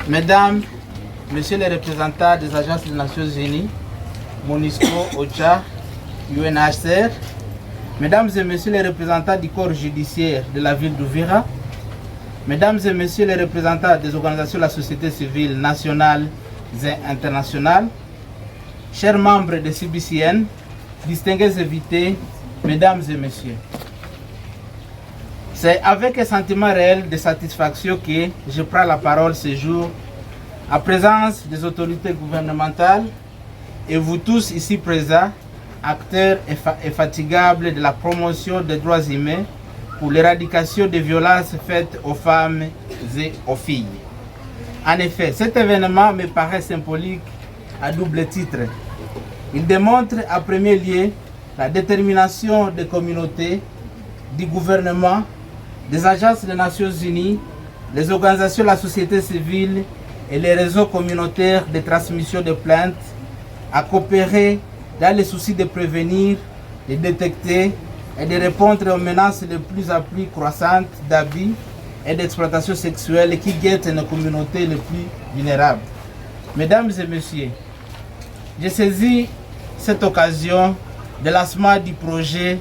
Mesdames, Messieurs les représentants des agences des Nations Unies, MONUSCO, OCHA, UNHCR, Mesdames et Messieurs les représentants du corps judiciaire de la ville d'Uvira, Mesdames et Messieurs les représentants des organisations de la société civile nationale et internationale, chers membres de CBCN, distingués invités, Mesdames et Messieurs. C'est avec un sentiment réel de satisfaction que je prends la parole ce jour en présence des autorités gouvernementales et vous tous ici présents, acteurs infatigables de la promotion des droits humains pour l'éradication des violences faites aux femmes et aux filles. En effet, cet événement me paraît symbolique à double titre. Il démontre en premier lieu la détermination des communautés, du gouvernement, des agences des Nations Unies, les organisations de la société civile et les réseaux communautaires de transmission de plaintes à coopérer dans le souci de prévenir, de détecter et de répondre aux menaces de plus en plus croissantes d'abus et d'exploitation sexuelle qui guettent nos communautés les plus vulnérables. Mesdames et Messieurs, j'ai saisi cette occasion de lancement du projet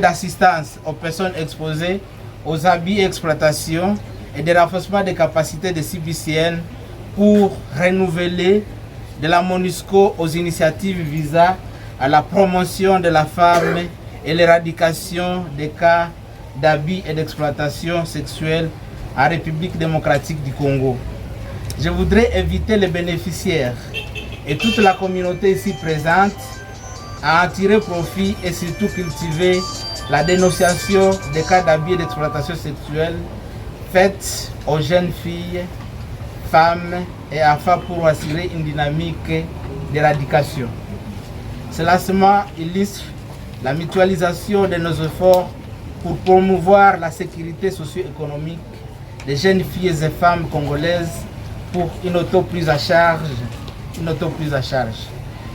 d'assistance aux personnes exposées aux abus et exploitations et de renforcement des capacités de CBCN pour renouveler de la MONUSCO aux initiatives visant à la promotion de la femme et l'éradication des cas d'abus et d'exploitation sexuelle en République démocratique du Congo. Je voudrais inviter les bénéficiaires et toute la communauté ici présente à en tirer profit et surtout cultiver la dénonciation des cas d'abus et d'exploitation sexuelle faites aux jeunes filles, femmes et enfants pour assurer une dynamique d'éradication. Ce lancement illustre la mutualisation de nos efforts pour promouvoir la sécurité socio-économique des jeunes filles et femmes congolaises pour une auto-prise à charge.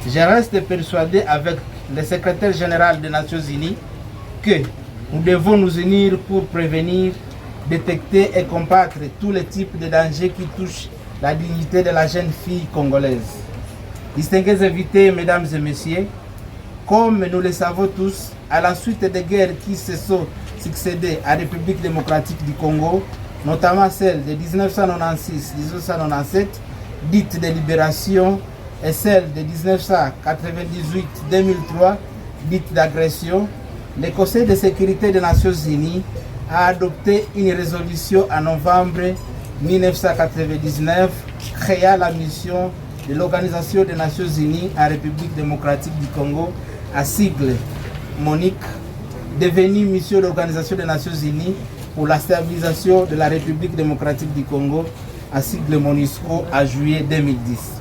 Je reste persuadé avec le secrétaire général des Nations Unies que nous devons nous unir pour prévenir, détecter et combattre tous les types de dangers qui touchent la dignité de la jeune fille congolaise. Distingués invités, Mesdames et Messieurs, comme nous le savons tous, à la suite des guerres qui se sont succédées à la République démocratique du Congo, notamment celle de 1996-1997, dite de libération, et celle de 1998-2003, dite d'agression, le Conseil de sécurité des Nations Unies a adopté une résolution en novembre 1999 créant la mission de l'Organisation des Nations Unies en République démocratique du Congo, à sigle MONUC, devenue mission de l'Organisation des Nations Unies pour la stabilisation de la République démocratique du Congo, à sigle MONUSCO, en juillet 2010.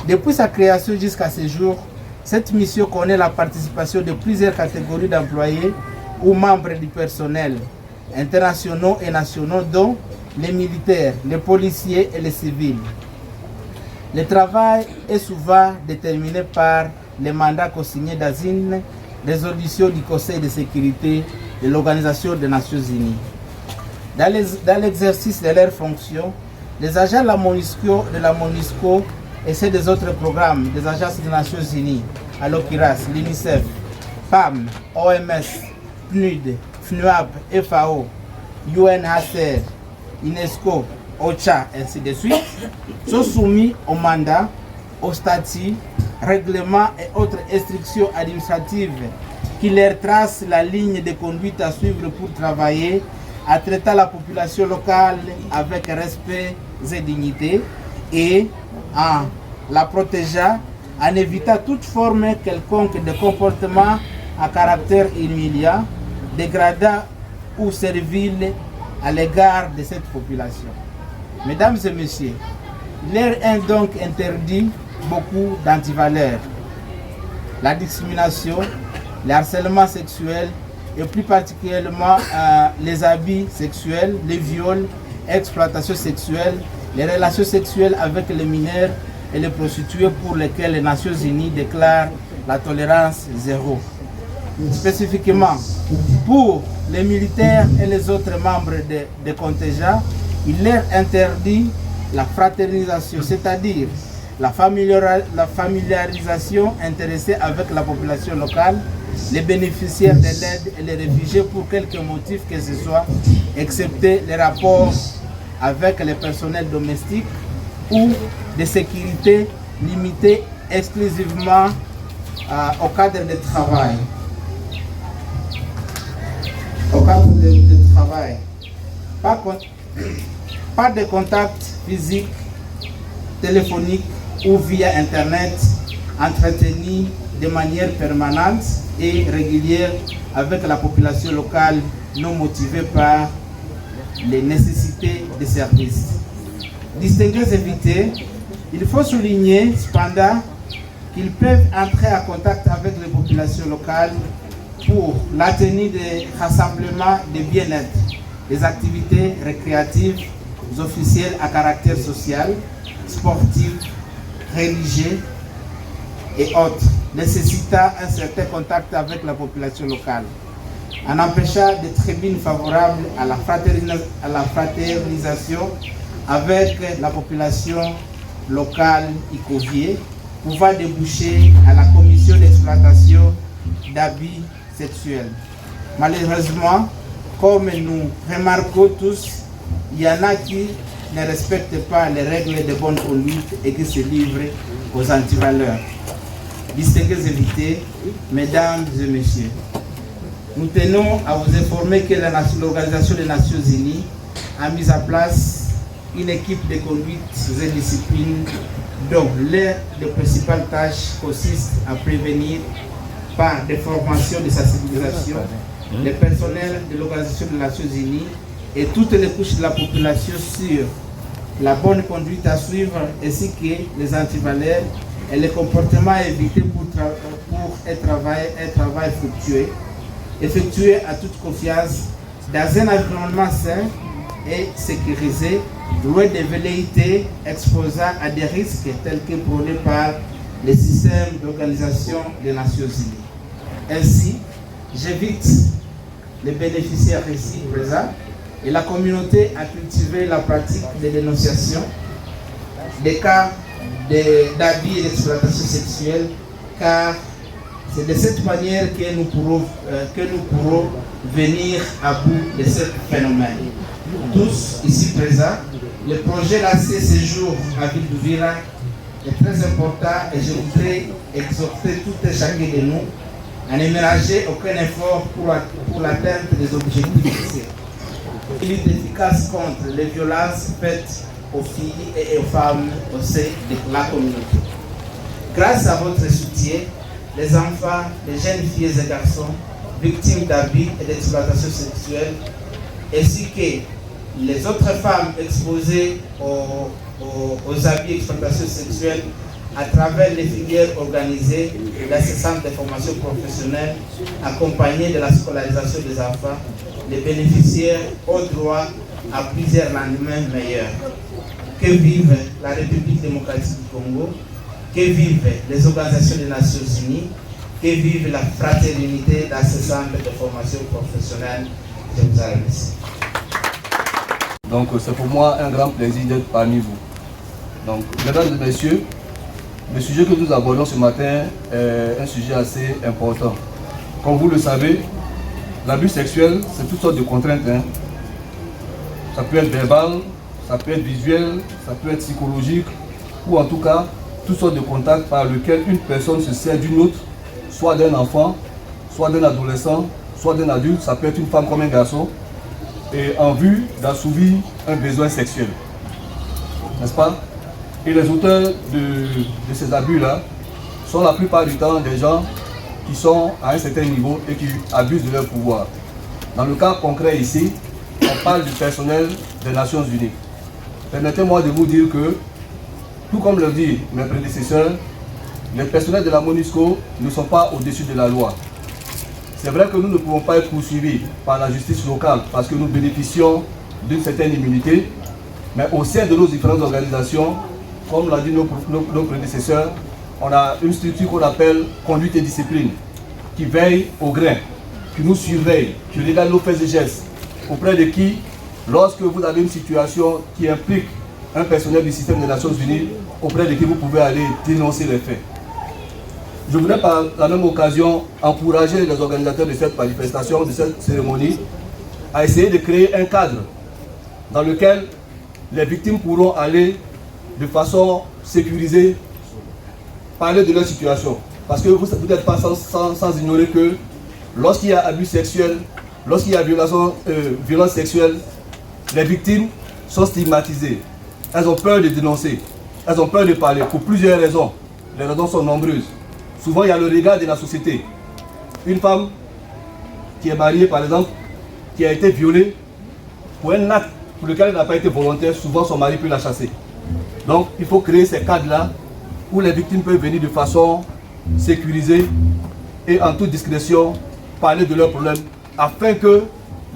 Depuis sa création jusqu'à ce jour, cette mission connaît la participation de plusieurs catégories d'employés ou membres du personnel internationaux et nationaux, dont les militaires, les policiers et les civils. Le travail est souvent déterminé par les mandats co-signés dans une résolution du Conseil de sécurité de l'Organisation des Nations Unies. Dans l'exercice de leurs fonctions, les agents de la MONUSCO et ceux des autres programmes des agences des Nations Unies, à l'occurrence l'UNICEF, PAM, OMS, PNUD, FNUAP, FAO, UNHCR, UNESCO, OCHA, ainsi de suite, sont soumis au mandat, au statut, règlements et autres instructions administratives qui leur tracent la ligne de conduite à suivre pour travailler à traiter la population locale avec respect et dignité et en la protégeant, en évitant toute forme quelconque de comportement à caractère humiliant, dégradant ou servile à l'égard de cette population. Mesdames et Messieurs, il leur est donc interdit beaucoup d'antivaleurs. La discrimination, le harcèlement sexuel et plus particulièrement les abus sexuels, les viols, l'exploitation sexuelle, les relations sexuelles avec les mineurs et les prostituées pour lesquelles les Nations Unies déclarent la tolérance zéro. Spécifiquement, pour les militaires et les autres membres des contingents, Il leur interdit la fraternisation, c'est-à-dire la familiarisation intéressée avec la population locale, les bénéficiaires de l'aide et les réfugiés pour quelque motif que ce soit, excepté les rapports avec les personnels domestiques ou de sécurité limités exclusivement au cadre de travail. Au cadre de travail. Pas de contact physique, téléphonique ou via Internet entretenu de manière permanente et régulière avec la population locale non motivée par les nécessités des services. Distingués invités, il faut souligner cependant qu'ils peuvent entrer en contact avec les populations locales pour la tenue des rassemblements de bien-être, des activités récréatives officielles à caractère social, sportif, religieux et autres, nécessitant un certain contact avec la population locale, en empêchant des tribunes favorables à la fraternisation avec la population locale icovier, pouvant déboucher à la commission d'exploitation d'habits sexuels. Malheureusement, comme nous remarquons tous, il y en a qui ne respectent pas les règles de bonne conduite et qui se livrent aux antivaleurs. Distingués invités, mesdames et messieurs, nous tenons à vous informer que l'Organisation des Nations Unies a mis en place une équipe de conduite et discipline dont l'une des principales tâches consiste à prévenir par des formations de sensibilisation les personnels de l'Organisation des Nations Unies et toutes les couches de la population sur la bonne conduite à suivre ainsi que les antivaleurs et les comportements à éviter pour un travail fructueux, effectué à toute confiance dans un environnement sain et sécurisé, loin des velléités exposant à des risques tels que prônés par les systèmes d'organisation des Nations Unies. Ainsi, j'invite les bénéficiaires ici présents et la communauté à cultiver la pratique de dénonciation des cas d'abus et d'exploitation sexuelle, car c'est de cette manière que nous pourrons venir à bout de ce phénomène. Tous ici présents, le projet lancé ce jour à Ville d'Uvira est très important et je voudrais exhorter tout et chacun de nous à ne ménager aucun effort pour l'atteinte des objectifs fixés. Une lutte efficace contre les violences faites aux filles et aux femmes au sein de la communauté. Grâce à votre soutien, les enfants, les jeunes filles et garçons victimes d'abus et d'exploitation sexuelle, ainsi que les autres femmes exposées aux abus et exploitation sexuelle à travers les filières organisées dans ces centres de formation professionnelle, accompagnées de la scolarisation des enfants, les bénéficiaires ont droit à plusieurs lendemains meilleurs. Que vive la République démocratique du Congo, que vivent les organisations des Nations Unies, que vive la fraternité dans ces centres de formation professionnelle. Je vous remercie. Donc c'est pour moi un grand plaisir d'être parmi vous. Donc, mesdames et messieurs, le sujet que nous abordons ce matin est un sujet assez important. Comme vous le savez, l'abus sexuel, c'est toutes sortes de contraintes. Ça peut être verbal, ça peut être visuel, ça peut être psychologique, ou en tout cas, toutes sortes de contacts par lesquels une personne se sert d'une autre, soit d'un enfant, soit d'un adolescent, soit d'un adulte, ça peut être une femme comme un garçon, et en vue d'assouvir un besoin sexuel. N'est-ce pas? Et les auteurs de ces abus-là sont la plupart du temps des gens qui sont à un certain niveau et qui abusent de leur pouvoir. Dans le cas concret ici, on parle du personnel des Nations Unies. Permettez-moi de vous dire que, tout comme le disent mes prédécesseurs, les personnels de la MONUSCO ne sont pas au-dessus de la loi. C'est vrai que nous ne pouvons pas être poursuivis par la justice locale parce que nous bénéficions d'une certaine immunité, mais au sein de nos différentes organisations, comme l'a dit nos prédécesseurs, on a une structure qu'on appelle conduite et discipline, qui veille au grain, qui nous surveille, qui regarde nos faits et gestes, auprès de qui lorsque vous avez une situation qui implique un personnel du système des Nations Unies auprès de qui vous pouvez aller dénoncer les faits. Je voudrais par la même occasion encourager les organisateurs de cette manifestation, de cette cérémonie, à essayer de créer un cadre dans lequel les victimes pourront aller de façon sécurisée parler de leur situation. Parce que vous n'êtes pas sans ignorer que lorsqu'il y a abus sexuels, lorsqu'il y a violence sexuelle, les victimes sont stigmatisées. Elles ont peur de dénoncer, elles ont peur de parler pour plusieurs raisons. Les raisons sont nombreuses. Souvent, il y a le regard de la société. Une femme qui est mariée, par exemple, qui a été violée pour un acte pour lequel elle n'a pas été volontaire, souvent son mari peut la chasser. Donc, il faut créer ces cadres-là où les victimes peuvent venir de façon sécurisée et en toute discrétion parler de leurs problèmes afin que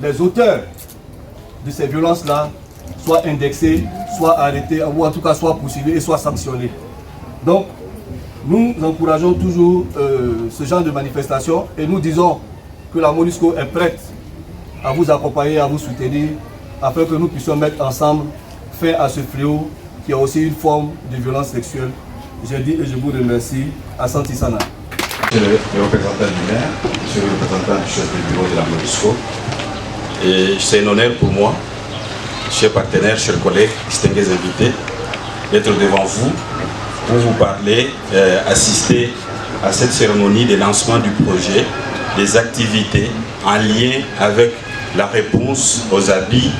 les auteurs de ces violences-là soient indexés, soient arrêtés ou en tout cas soient poursuivis et soient sanctionnés. Donc, nous encourageons toujours ce genre de manifestation et nous disons que la MONUSCO est prête à vous accompagner, à vous soutenir afin que nous puissions mettre ensemble fin à ce fléau qui a aussi une forme de violence sexuelle. Je dis et je vous remercie. Asante Sana. Monsieur le représentant du maire, monsieur le représentant du chef du bureau de la MONUSCO, et c'est un honneur pour moi, chers partenaires, chers collègues, distingués invités, d'être devant vous pour vous parler, assister à cette cérémonie de lancement du projet, des activités en lien avec la réponse aux abus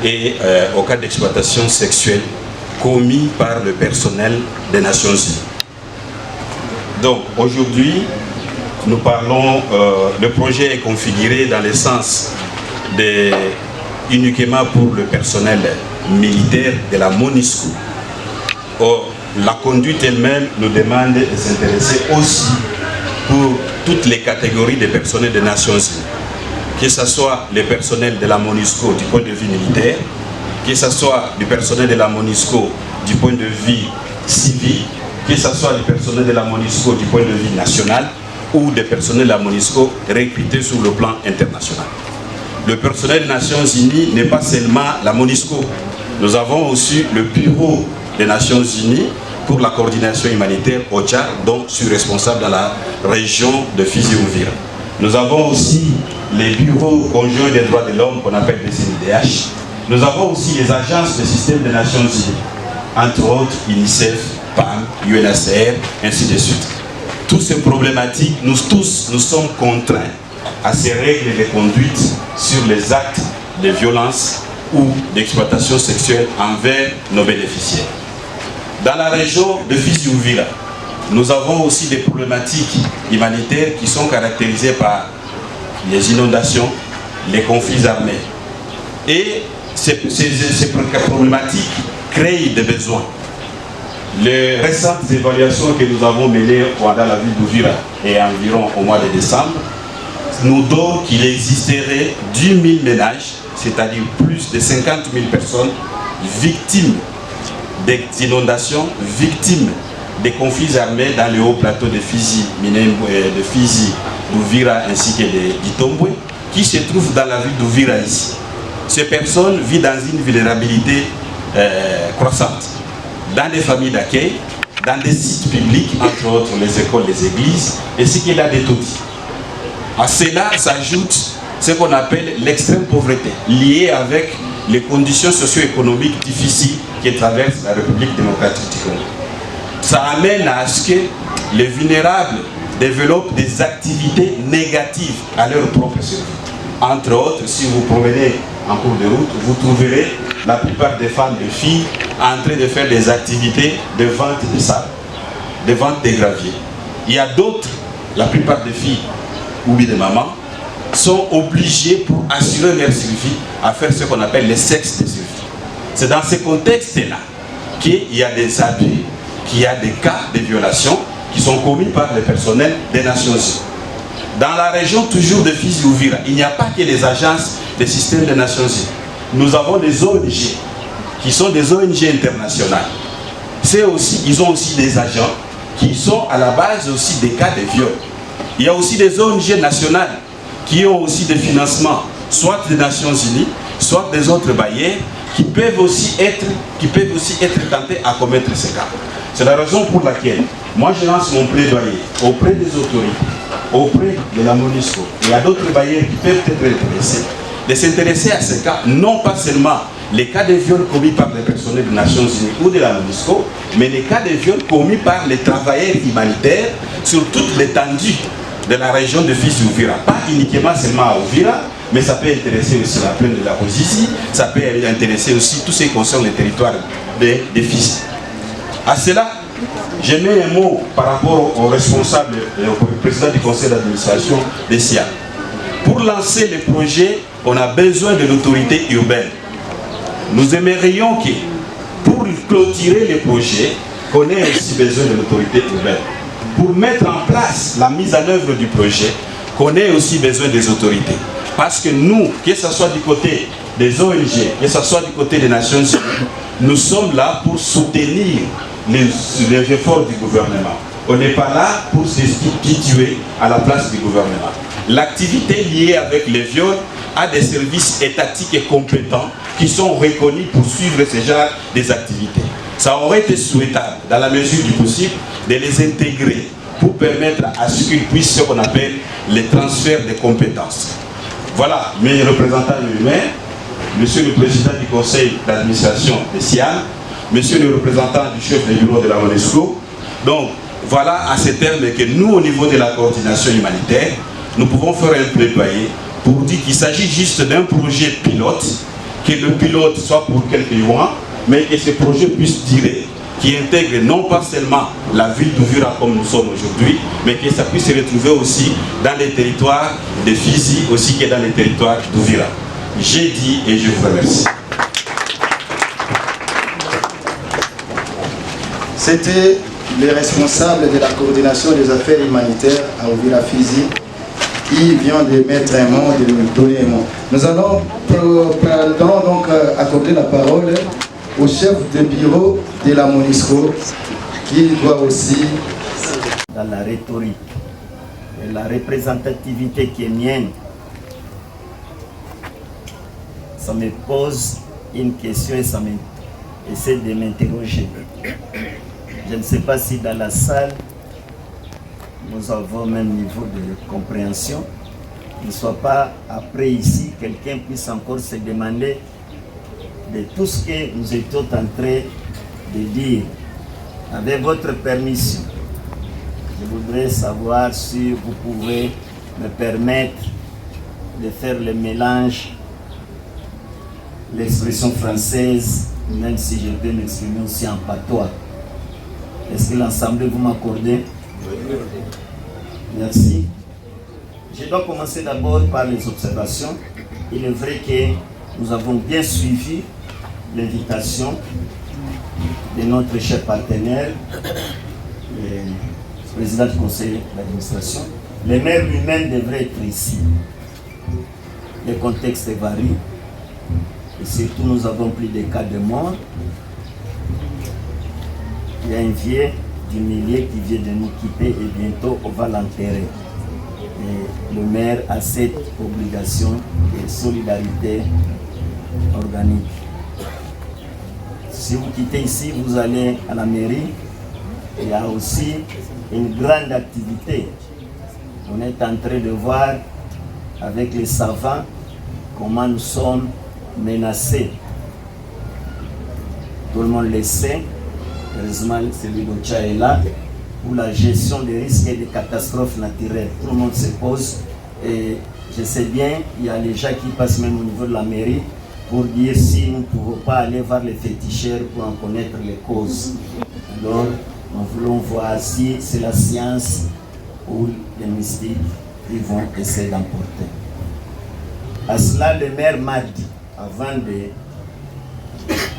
et aux cas d'exploitation sexuelle commis par le personnel des Nations Unies. Donc aujourd'hui, nous parlons, le projet est configuré dans le sens uniquement pour le personnel militaire de la MONUSCO. Or, la conduite elle-même nous demande de s'intéresser aussi pour toutes les catégories de personnels des Nations Unies, que ce soit les personnels de la MONUSCO du point de vue militaire, que ce soit du personnel de la MONUSCO du point de vue civil, que ce soit du personnel de la MONUSCO du point de vue national ou des personnels de la MONUSCO recrutés sur le plan international. Le personnel des Nations Unies n'est pas seulement la MONUSCO. Nous avons aussi le bureau des Nations Unies pour la coordination humanitaire OCHA, dont je suis responsable dans la région de Fizi-Ouvira. Nous avons aussi les bureaux conjoints des droits de l'homme qu'on appelle les CNDH. Nous avons aussi les agences du système des Nations Unies, entre autres UNICEF, PAM, UNHCR, ainsi de suite. Toutes ces problématiques, nous tous, nous sommes contraints à ces règles de conduite sur les actes de violence ou d'exploitation sexuelle envers nos bénéficiaires. Dans la région de Fizi-Ouvira, nous avons aussi des problématiques humanitaires qui sont caractérisées par les inondations, les conflits armés. Et ces problématiques créent des besoins. Les récentes évaluations que nous avons menées dans la ville d'Ouvira et environ au mois de décembre nous donnent qu'il existerait 10 000 ménages, c'est-à-dire plus de 50 000 personnes victimes des inondations, victimes des conflits armés dans le haut plateau de Fizi, de Fizi, d'Ouvira ainsi que d'Itombwe, qui se trouvent dans la ville d'Ouvira ici. Ces personnes vivent dans une vulnérabilité croissante, dans des familles d'accueil, dans des sites publics, entre autres les écoles, les églises, ainsi qu'il y a des taudis. À cela s'ajoute ce qu'on appelle l'extrême pauvreté, liée avec les conditions socio-économiques difficiles qui traversent la République démocratique du Congo. Ça amène à ce que les vulnérables développent des activités négatives à leur propre survie. Entre autres, si vous promenez en cours de route, vous trouverez la plupart des femmes et filles en train de faire des activités de vente de sable, de vente de gravier. Il y a d'autres, la plupart des filles ou des mamans, sont obligées pour assurer leur survie à faire ce qu'on appelle les sexes de survie. C'est dans ce contexte-là qu'il y a des abus, qu'il y a des cas de violation qui sont commis par le personnel des Nations Unies. Dans la région toujours de Fizi-Ouvira, il n'y a pas que les agences des systèmes des Nations Unies. Nous avons des ONG qui sont des ONG internationales. Ils ont aussi des agents qui sont à la base aussi des cas de viol. Il y a aussi des ONG nationales qui ont aussi des financements, soit des Nations Unies, soit des autres bailleurs qui peuvent aussi être tentés à commettre ces cas. C'est la raison pour laquelle moi je lance mon plaidoyer auprès des autorités, auprès de la MONUSCO et à d'autres bailleurs qui peuvent être intéressés, de s'intéresser à ces cas, non pas seulement les cas de viols commis par les personnels des Nations Unies ou de la MONUSCO, mais les cas de viols commis par les travailleurs humanitaires sur toute l'étendue de la région de Fizi-Uvira. Pas uniquement seulement à Uvira, mais ça peut intéresser aussi la plaine de la Rosizi, ça peut intéresser aussi tout ce qui concerne le territoire de Fizi. À cela, je mets un mot par rapport au responsable et au président du conseil d'administration de SIAN. Pour lancer le projet, on a besoin de l'autorité urbaine. Nous aimerions que, pour clôturer le projet, qu'on ait aussi besoin de l'autorité urbaine. Pour mettre en place la mise en œuvre du projet, qu'on ait aussi besoin des autorités. Parce que nous, que ce soit du côté des ONG, que ce soit du côté des Nations Unies, nous sommes là pour soutenir les efforts du gouvernement. On n'est pas là pour se substituer à la place du gouvernement. L'activité liée avec les viols a des services étatiques et compétents qui sont reconnus pour suivre ce genre des activités. Ça aurait été souhaitable, dans la mesure du possible, de les intégrer pour permettre à ce qu'ils puissent ce qu'on appelle les transferts de compétences. Voilà mes représentants humains, monsieur le président du conseil d'administration de SIAN, monsieur le représentant du chef de bureau de la MONUSCO. Donc voilà à ces termes que nous, au niveau de la coordination humanitaire, nous pouvons faire un plaidoyer pour dire qu'il s'agit juste d'un projet pilote, que le pilote soit pour quelques mois, mais que ce projet puisse durer, qui intègre non pas seulement la ville d'Uvira comme nous sommes aujourd'hui, mais que ça puisse se retrouver aussi dans les territoires de Fizi, aussi que dans les territoires d'Uvira. J'ai dit et je vous remercie. C'était le responsable de la coordination des affaires humanitaires à Uvira Fizi qui vient de mettre un mot, de nous donner un mot. Nous allons donc accorder la parole au chef de bureau de la MONUSCO qui doit aussi... Dans la rhétorique et la représentativité qui est mienne, ça me pose une question et ça essaie de m'interroger. Je ne sais pas si dans la salle, nous avons le même niveau de compréhension. Il ne soit pas après ici, quelqu'un puisse encore se demander de tout ce que nous étions en train de dire. Avec votre permission, je voudrais savoir si vous pouvez me permettre de faire le mélange, l'expression française, même si je peux m'exprimer aussi en patois. Est-ce que l'ensemble vous m'accordez? Merci. Je dois commencer d'abord par les observations. Il est vrai que nous avons bien suivi l'invitation de notre cher partenaire, le président du conseil d'administration. Le maire lui-même devrait être ici. Les contextes varient. Et surtout, nous avons plus de cas de mort. Il y a un vieux du millier qui vient de nous quitter et bientôt on va l'enterrer. Et le maire a cette obligation de solidarité organique. Si vous quittez ici, vous allez à la mairie. Il y a aussi une grande activité. On est en train de voir avec les savants comment nous sommes menacés. Tout le monde le sait. Heureusement, celui d'Ocha est là pour la gestion des risques et des catastrophes naturelles. Tout le monde se pose et je sais bien, il y a les gens qui passent même au niveau de la mairie pour dire si nous ne pouvons pas aller voir les féticheurs pour en connaître les causes. Alors, nous voulons voir si c'est la science ou les mystiques qui vont essayer d'emporter. À cela, le maire m'a dit, avant de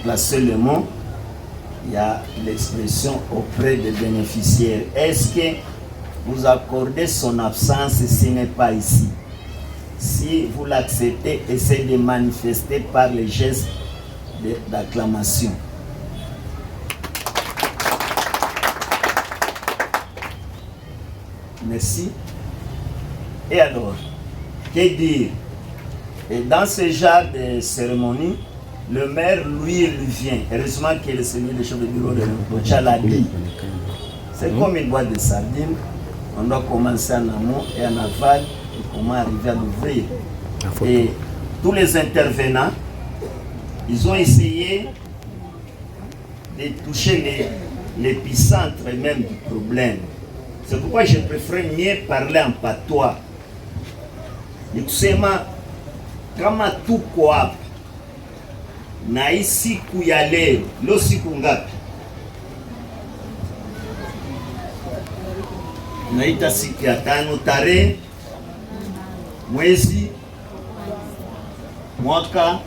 placer le mot, il y a l'expression auprès des bénéficiaires. Est-ce que vous accordez son absence s'il n'est pas ici? Si vous l'acceptez, essayez de manifester par les gestes d'acclamation. Merci. Et alors, que dire? Et dans ce genre de cérémonie, le maire, lui, il vient. Heureusement qu'il est celui des chefs de bureau de Rinpoche l'a dit. C'est comme une boîte de sardines. On doit commencer en amont et en aval et comment arriver à l'ouvrir. Et tous les intervenants, ils ont essayé de toucher l'épicentre même du problème. C'est pourquoi je préfère mieux parler en patois. Ni kusema kama tuko hapa na hii siku ya leo siku ngapi? Naita siku ya 5 tarehe mwezi mwaka,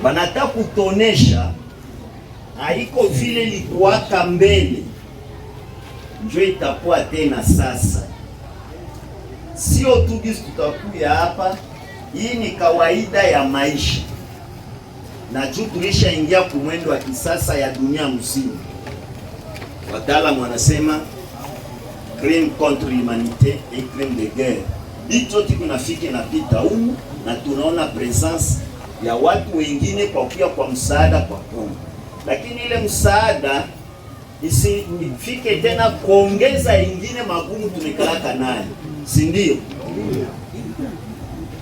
banataka kutonesha haiko vile likuwaka mbele njo itakuwa tena sasa. Sio tu gisi tutakuya hapa, hii ni kawaida ya maisha, na juu tulishaingia kumwendo wa kisasa ya dunia mzima. Wataalamu wanasema crime contre l'humanité et crime de guerre. Hicho kunafika napita humu na tunaona presence ya watu wengine kwa kuja kwa msaada kwa Kongo, lakini ile msaada isifike tena kuongeza ingine magumu tumekalaka nayo, si ndio?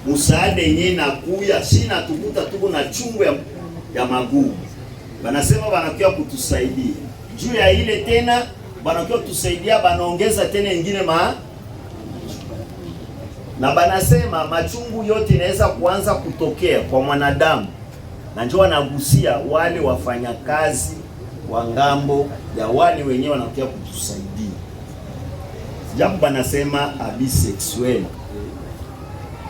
Msaada yenyewe nakuya sina tukuta tuko na chungu ya magumu. Banasema wanakuja kutusaidia. Juu ya ile tena banakuja kutusaidia, banaongeza tena ingine na banasema machungu yote inaweza kuanza kutokea kwa mwanadamu, na njoo wanagusia wale wafanyakazi wa ngambo ya wale wenyewe wanakuja kutusaidia. Japo banasema abisexuel,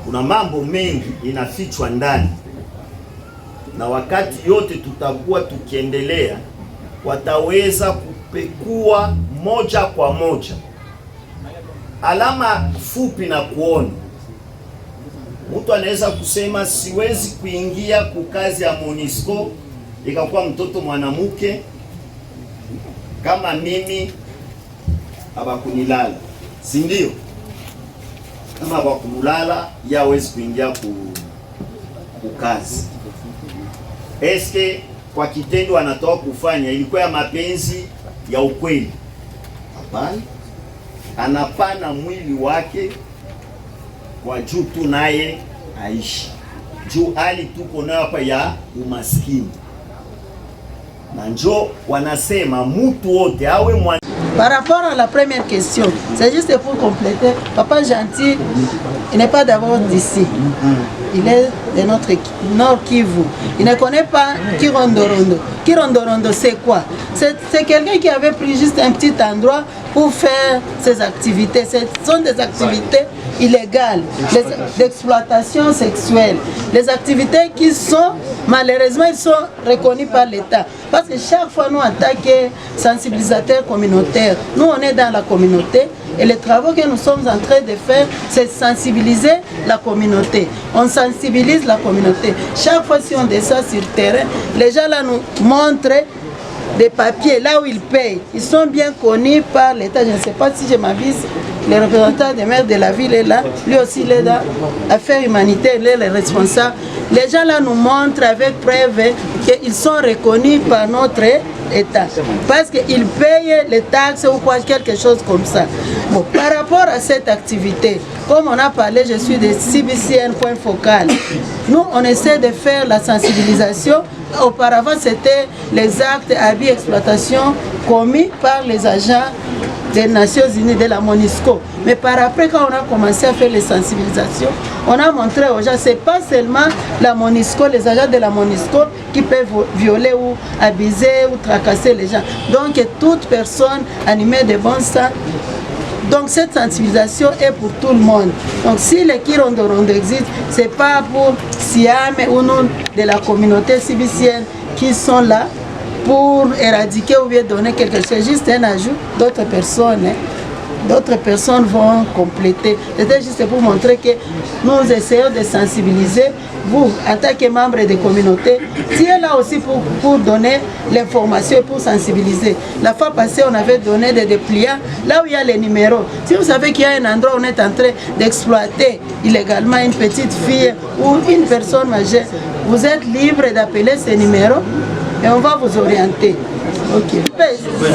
kuna mambo mengi inafichwa ndani, na wakati yote tutakuwa tukiendelea, wataweza kupekua moja kwa moja. Alama fupi na kuona, mtu anaweza kusema siwezi kuingia kukazi ya MONUSCO ikakuwa mtoto mwanamke kama mimi abakunilala, si ndio? Kama abakunilala yawezi kuingia kukazi. Eske kwa kitendo anatoka kufanya ilikuwa ya mapenzi ya ukweli? Hapana. Anapana mwili wake kwa juu tu naye aishi. Juu hali tuko nayo hapa ya umaskini. Na njo wanasema mtu wote awe mwana. Par rapport à la première question, c'est juste pour compléter. Papa Gentil, il n'est pas d'abord d'ici. Il est de notre Nord Kivu. Il ne connaît pas Kirondorondo. Kirondorondo, c'est quoi? C'est quelqu'un qui avait pris juste un petit endroit pour faire ses activités. Ce sont des activités illégales, d'exploitation sexuelle. Les activités qui sont, malheureusement, ils sont reconnues par l'État. Parce que chaque fois, nous, en tant que sensibilisateurs communautaires, nous, on est dans la communauté. Et les travaux que nous sommes en train de faire, c'est sensibiliser la communauté. On sensibilise la communauté. Chaque fois, si on descend sur le terrain, les gens là nous montrent des papiers, là où ils payent. Ils sont bien connus par l'État. Je ne sais pas si je m'avise, le représentant des maires de la ville est là. Lui aussi, il est dans l'affaire humanitaire, il est le responsable. Les gens là nous montrent avec preuve qu'ils sont reconnus par notre État. Parce qu'ils payent les taxes ou quoi, quelque chose comme ça. Bon, par rapport à cette activité, comme on a parlé, je suis de CBCN point focal. Nous, on essaie de faire la sensibilisation. Auparavant, c'était les actes abus exploitation commis par les agents des Nations Unies, de la MONUSCO. Mais par après, quand on a commencé à faire les sensibilisations, on a montré aux gens, c'est pas seulement la MONUSCO, les agents de la MONUSCO qui peuvent violer ou abuser ou tracasser les gens. Donc, toute personne animée de bon sens. Donc cette sensibilisation est pour tout le monde. Donc si les Kirondorondo existent, ce n'est pas pour Siam ou non de la communauté cibicienne qui sont là pour éradiquer ou bien donner quelque chose. C'est juste un ajout d'autres personnes d'autres personnes vont compléter. C'était juste pour montrer que nous essayons de sensibiliser vous, en tant que membre des communautés, qui est là aussi pour donner l'information et pour sensibiliser. La fois passée, on avait donné des dépliants là où il y a les numéros. Si vous savez qu'il y a un endroit où on est en train d'exploiter illégalement une petite fille ou une personne majeure, vous êtes libre d'appeler ces numéros et on va vous orienter. Ok.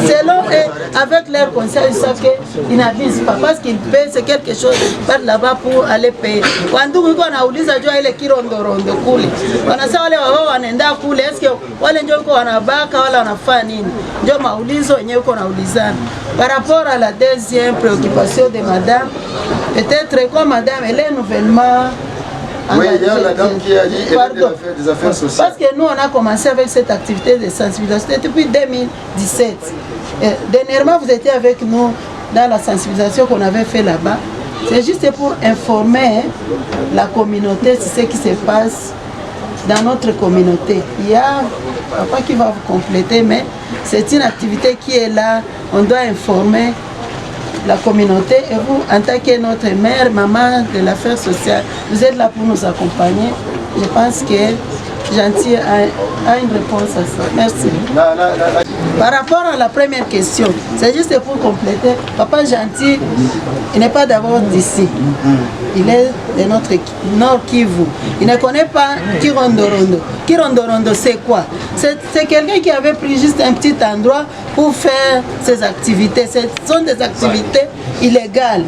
Selon et avec leur conseil, ils savent qu'ils n'abusent pas parce qu'ils paient, c'est quelque chose par là-bas pour aller payer. Quand on a oublié ça, il est qui rondo kule. On a ça, on a wanaenda kule. Est-ce que wale ndio ko wanabaka wala wanafanya nini? Ndio maulizo yenyewe uko naulizana. Par rapport à la deuxième préoccupation de madame, peut-être comme madame elle est nouvellement. Oui, il y a la dame qui a dit qu'elle est des affaires sociales. Parce que nous, on a commencé avec cette activité de sensibilisation depuis 2017. Dernièrement, vous étiez avec nous dans la sensibilisation qu'on avait fait là-bas. C'est juste pour informer la communauté sur ce qui se passe dans notre communauté. Il y a papa qui va vous compléter, mais c'est une activité qui est là. On doit informer la communauté et vous, en tant que notre mère, maman de l'affaire sociale, vous êtes là pour nous accompagner. Je pense que Gentil a une réponse à ça. Merci. Par rapport à la première question, c'est juste pour compléter. Papa Gentil, il n'est pas d'abord d'ici. Il est de notre Nord Kivu. Il ne connaît pas Kirondorondo. Kirondorondo, c'est quoi? C'est quelqu'un qui avait pris juste un petit endroit pour faire ses activités. Ce sont des activités illégales,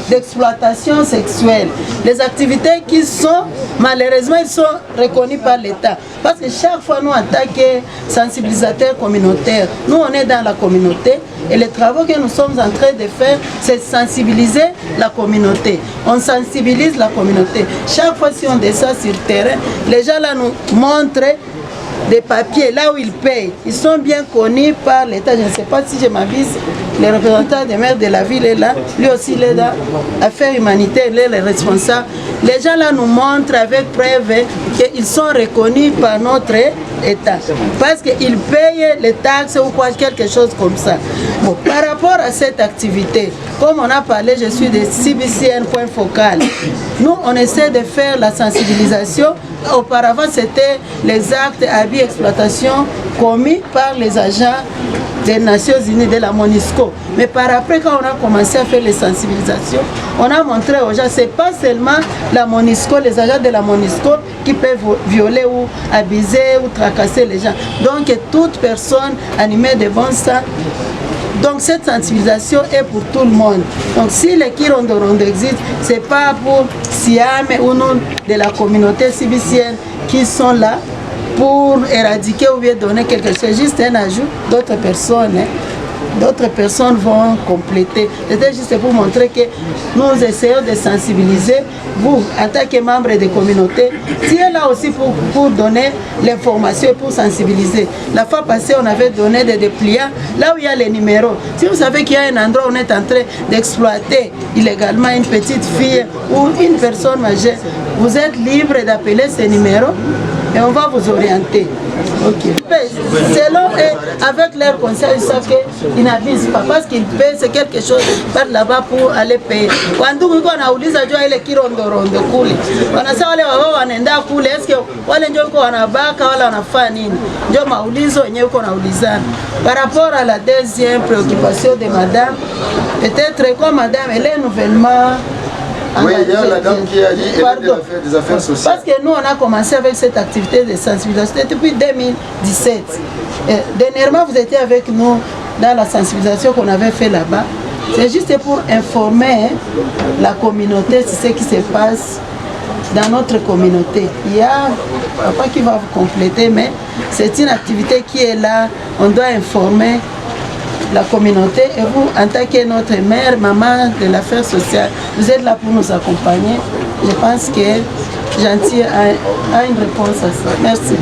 d'exploitation sexuelle. Les activités qui sont, malheureusement, ils sont reconnues par l'État. Parce que chaque fois, nous, en tant que sensibilisateurs communautaires, nous, on est dans la communauté et les travaux que nous sommes en train de faire, c'est sensibiliser la communauté. On sensibilise la communauté. Chaque fois, si on descend sur le terrain, les gens là nous montrent des papiers, là où ils payent. Ils sont bien connus par l'État. Je ne sais pas si je m'avise, le représentant des maires de la ville est là. Lui aussi, il est là. Affaires humanitaires, il est le responsable. Les gens là nous montrent avec preuve qu'ils sont reconnus par notre État. Parce qu'ils payent les taxes ou quoi, quelque chose comme ça. Bon, par rapport à cette activité, comme on a parlé, je suis de CBCN point focal. Nous, on essaie de faire la sensibilisation. Auparavant, c'était les actes abus exploitation commis par les agents des Nations Unies, de la MONUSCO. Mais par après, quand on a commencé à faire les sensibilisations, on a montré aux gens, ce n'est pas seulement la MONUSCO, les agents de la MONUSCO qui peuvent violer ou abuser ou tracasser les gens. Donc, toute personne animée de bon sens. Donc cette sensibilisation est pour tout le monde. Donc si les Kirondorondo existent, ce n'est pas pour Siam ou non de la communauté cibicienne qui sont là pour éradiquer ou bien donner quelque chose. C'est juste un ajout d'autres personnes. D'autres personnes vont compléter. C'était juste pour montrer que nous essayons de sensibiliser vous, en tant que membre des communautés, qui est là aussi pour donner l'information et pour sensibiliser. La fois passée, on avait donné des dépliants là où il y a les numéros. Si vous savez qu'il y a un endroit où on est en train d'exploiter illégalement une petite fille ou une personne majeure, vous êtes libre d'appeler ces numéros et on va vous orienter. Ok. Selon et avec leur conseil, ils savent qu'ils n'abusent pas parce qu'ils paient, c'est quelque chose par là-bas pour aller payer. Quand on a oublié ça, il est qui rondo kule. On a ça, on wanaenda kule. Est-ce que wale ndio ko wanabaka wala wanafanya nini? Ndio maulizo yenyewe uko naulizana. Par rapport à la deuxième préoccupation de madame, peut-être comme madame elle est nouvellement. Oui, il y a la dame qui a dit qu'elle est des affaires sociales. Parce que nous, on a commencé avec cette activité de sensibilisation depuis 2017. Dernièrement, vous étiez avec nous dans la sensibilisation qu'on avait fait là-bas. C'est juste pour informer la communauté sur ce qui se passe dans notre communauté. Il y a papa qui va vous compléter, mais c'est une activité qui est là. On doit informer la communauté et vous, en tant que notre mère, maman de l'affaire sociale, vous êtes là pour nous accompagner. Je pense que Gentil a une réponse à ça. Merci.